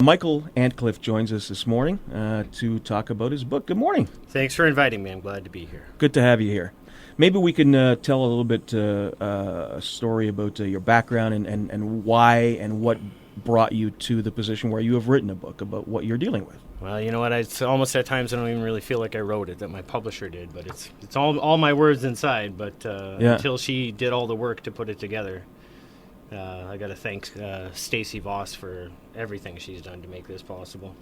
Michael Antcliffe joins us this morning to talk about his book. Good morning. Thanks for inviting me. I'm glad to be here. Good to have you here. Maybe we can tell a little bit a story about your background and why and what brought you to the position where you have written a book about what you're dealing with. Well, you know what? It's almost at times I don't even really feel like I wrote it, that my publisher did, but it's all my words inside. But until she did all the work to put it together, I got to thank Stacey Voss for everything she's done to make this possible.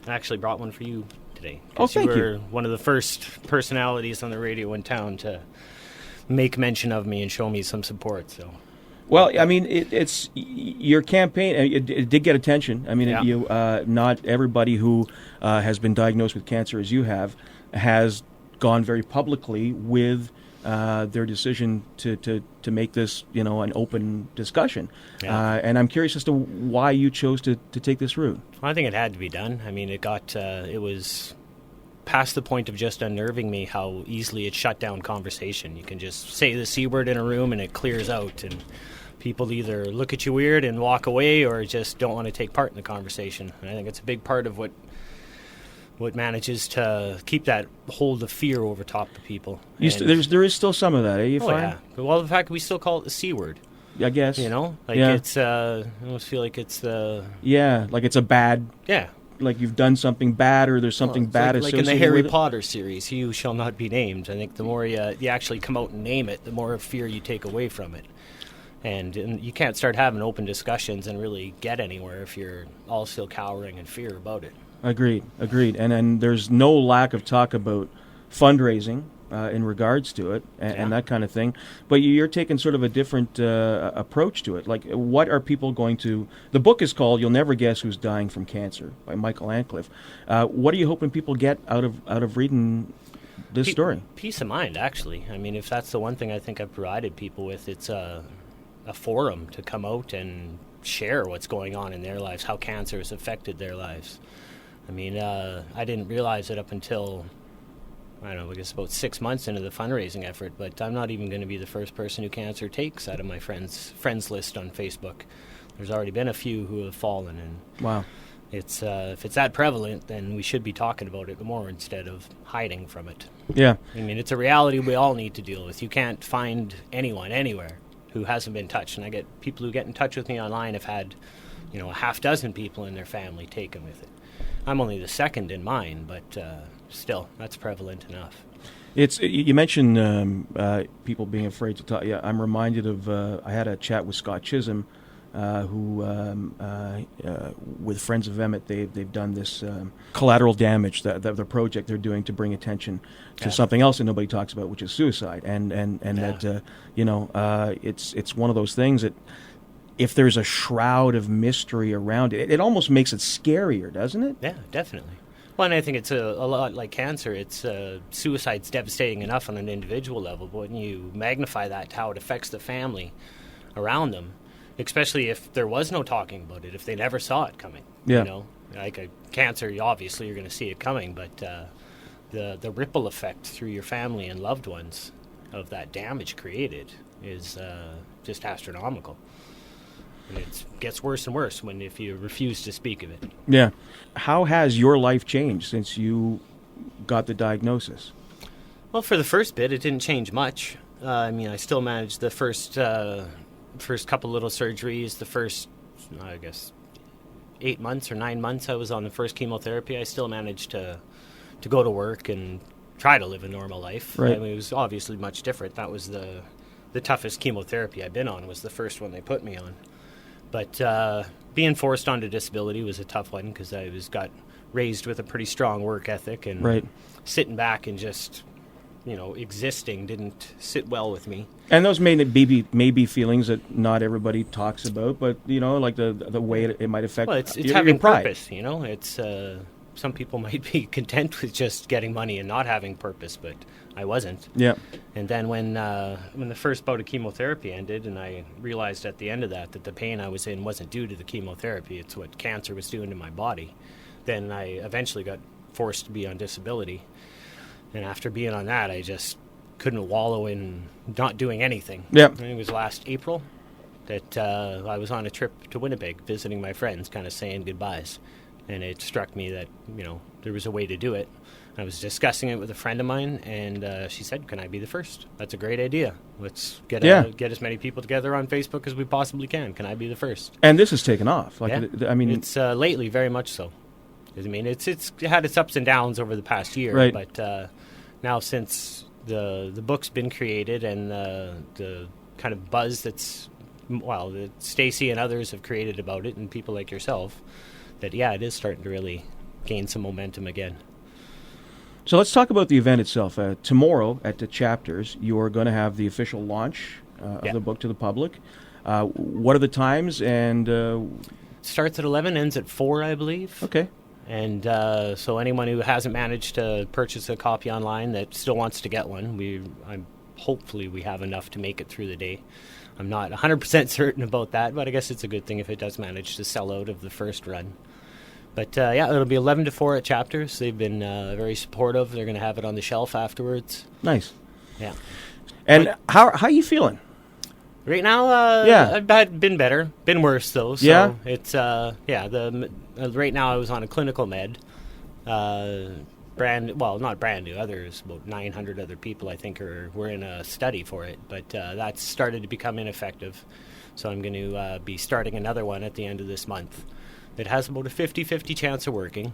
I actually brought one for you today. Oh, thank you. You were one of the first personalities on the radio in town to make mention of me and show me some support. So, well, I mean, it's your campaign. It did get attention. I mean, not everybody who has been diagnosed with cancer, as you have, has gone very publicly with their decision to make this, an open discussion. Yeah. And I'm curious as to why you chose to take this route. Well, I think it had to be done. I mean, it was past the point of just unnerving me how easily it shut down conversation. You can just say the C word in a room and it clears out, and people either look at you weird and walk away or just don't want to take part in the conversation. And I think it's a big part of what manages to keep that hold of fear over top of people. There is still some of that, you find? Yeah. Well, the fact we still call it the C word. I guess. It's, I almost feel like it's the... Yeah, like it's a bad... Yeah. Like you've done something bad or there's something bad associated with it. Like in the Harry Potter series, he who shall not be named. I think the more you actually come out and name it, the more fear you take away from it. And you can't start having open discussions and really get anywhere if you're all still cowering in fear about it. Agreed. And there's no lack of talk about fundraising in regards to it and that kind of thing. But you're taking sort of a different approach to it. Like, what are people going to... The book is called You'll Never Guess Who's Dying from Cancer by Michael Antcliffe. What are you hoping people get out of reading this story? Peace of mind, actually. I mean, if that's the one thing I think I've provided people with, it's a forum to come out and share what's going on in their lives, how cancer has affected their lives. I mean, I didn't realize it up until, I don't know, I guess about 6 months into the fundraising effort, but I'm not even going to be the first person who cancer takes out of my friends list on Facebook. There's already been a few who have fallen, and wow. It's if it's that prevalent, then we should be talking about it more instead of hiding from it. Yeah. I mean, it's a reality we all need to deal with. You can't find anyone anywhere who hasn't been touched, and I get people who get in touch with me online have had, a half dozen people in their family taken with it. I'm only the second in mine, but still, that's prevalent enough. You mentioned people being afraid to talk. Yeah, I'm reminded of I had a chat with Scott Chisholm, who with Friends of Emmett, they've done this collateral damage, the project they're doing to bring attention to something else that nobody talks about, which is suicide, and that it's one of those things that, if there's a shroud of mystery around it, it almost makes it scarier, doesn't it? Yeah, definitely. Well, and I think it's a lot like cancer. It's suicide's devastating enough on an individual level, but when you magnify that to how it affects the family around them, especially if there was no talking about it, if they never saw it coming. Yeah. Like cancer, obviously you're going to see it coming, but the ripple effect through your family and loved ones of that damage created is just astronomical. And it gets worse and worse if you refuse to speak of it. Yeah. How has your life changed since you got the diagnosis? Well, for the first bit, it didn't change much. I still managed the first couple little surgeries. The first, 8 months or 9 months I was on the first chemotherapy, I still managed to go to work and try to live a normal life. Right. It was obviously much different. That was the toughest chemotherapy I've been on, was the first one they put me on. But being forced onto disability was a tough one, because I got raised with a pretty strong work ethic, and sitting back and just, existing didn't sit well with me. And those may be feelings that not everybody talks about, but like the way it might affect. Well, it's your having pride. Purpose. It's some people might be content with just getting money and not having purpose, but I wasn't. Yeah. And then when the first bout of chemotherapy ended, and I realized at the end of that the pain I was in wasn't due to the chemotherapy, it's what cancer was doing to my body, then I eventually got forced to be on disability. And after being on that, I just couldn't wallow in not doing anything. Yeah. I think it was last April that I was on a trip to Winnipeg visiting my friends, kind of saying goodbyes. And it struck me that, there was a way to do it. I was discussing it with a friend of mine, and she said, "Can I be the first? That's a great idea. Let's get as many people together on Facebook as we possibly can. Can I be the first?" And this has taken off. It's lately very much so. I mean, it's had its ups and downs over the past year, right. But now since the book's been created and the kind of buzz that Stacey and others have created about it, and people like yourself, that it is starting to really gain some momentum again. So let's talk about the event itself. Tomorrow at the Chapters, you are going to have the official launch of the book to the public. What are the times? And starts at 11, ends at 4, I believe. Okay. And so anyone who hasn't managed to purchase a copy online that still wants to get one, hopefully we have enough to make it through the day. I'm not 100% certain about that, but I guess it's a good thing if it does manage to sell out of the first run. But it'll be 11 to 4 at Chapters. They've been very supportive. They're going to have it on the shelf afterwards. Nice. Yeah. And how are you feeling? Right now, I've been better. Been worse, though. So it's, right now I was on a clinical med. Not brand new. Others, about 900 other people, I think, were in a study for it. But that's started to become ineffective. So I'm going to be starting another one at the end of this month. It has about a 50-50 chance of working.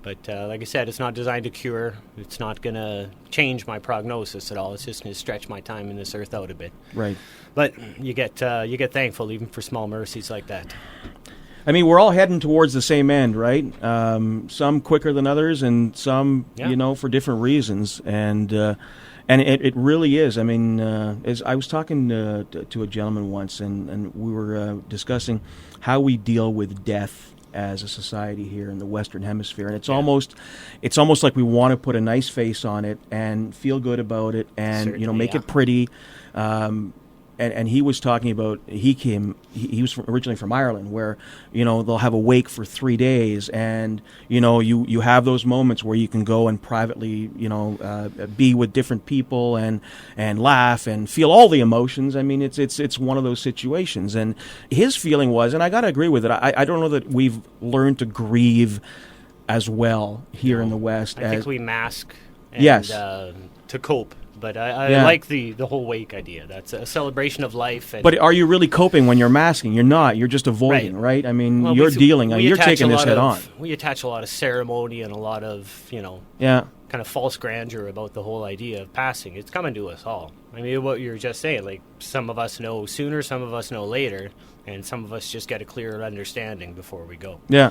But like I said, it's not designed to cure. It's not going to change my prognosis at all. It's just going to stretch my time in this earth out a bit. Right. But you get thankful even for small mercies like that. I mean, we're all heading towards the same end, right? Some quicker than others, and some, for different reasons. And it really is. I mean, as I was talking to a gentleman once, and we were discussing how we deal with death as a society here in the Western Hemisphere, and it's almost like we want to put a nice face on it and feel good about it, and Certainly, make it pretty. And he was talking about he was originally from Ireland, where they'll have a wake for 3 days, and you have those moments where you can go and privately be with different people and laugh and feel all the emotions. I mean, it's one of those situations. And his feeling was, and I got to agree with it. I don't know that we've learned to grieve as well here in the West. I think we mask to cope. But I like the whole wake idea. That's a celebration of life. But are you really coping when you're masking? You're not. You're just avoiding, right? I mean, you're dealing. You're taking this head on. We attach a lot of ceremony and a lot of, kind of false grandeur about the whole idea of passing. It's coming to us all. I mean, what you were just saying, like some of us know sooner, some of us know later, and some of us just get a clearer understanding before we go. Yeah.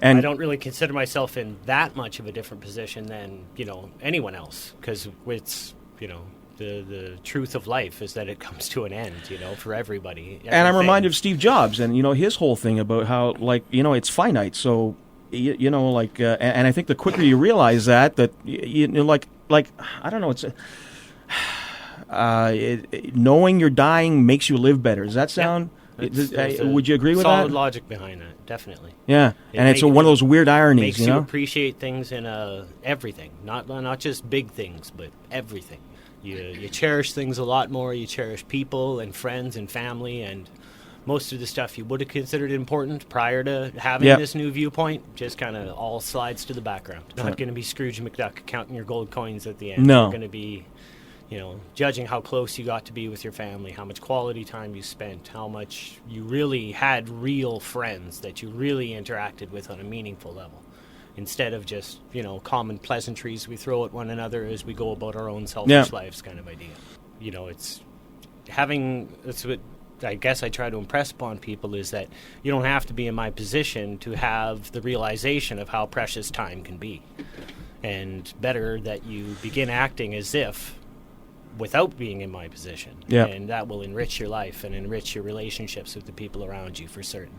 And I don't really consider myself in that much of a different position than, anyone else, because it's... the truth of life is that it comes to an end, for everybody. And I'm reminded of Steve Jobs and, his whole thing about how, it's finite. So, and I think the quicker you realize that, I don't know, it's knowing you're dying makes you live better. Does that sound? Would you agree with that? Solid logic behind that, definitely. Yeah, it's one of those weird ironies. Makes you appreciate things in everything, not just big things, but everything. You cherish things a lot more. You cherish people and friends and family, and most of the stuff you would have considered important prior to having this new viewpoint just kind of all slides to the background. Not going to be Scrooge McDuck counting your gold coins at the end. No. You're going to be judging how close you got to be with your family, how much quality time you spent, how much you really had real friends that you really interacted with on a meaningful level, instead of just, common pleasantries we throw at one another as we go about our own selfish lives kind of idea. That's what I guess I try to impress upon people, is that you don't have to be in my position to have the realization of how precious time can be. And better that you begin acting as if without being in my position. And that will enrich your life and enrich your relationships with the people around you for certain.